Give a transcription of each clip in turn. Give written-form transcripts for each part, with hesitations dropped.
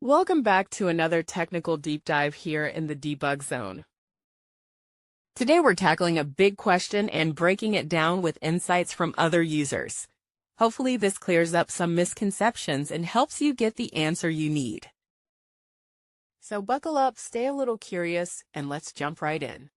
Welcome back to another technical deep dive here in the debug zone. Today we're tackling a big question and breaking it down with insights from other users. Hopefully this clears up some misconceptions and helps you get the answer you need. So buckle up, stay a little curious, and let's jump right in.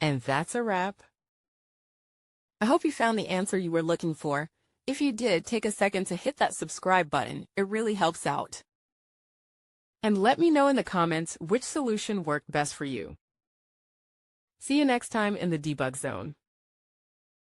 And that's a wrap. I hope you found the answer you were looking for. If you did, take a second to hit that subscribe button. It really helps out. And let me know in the comments which solution worked best for you. See you next time in the debug zone.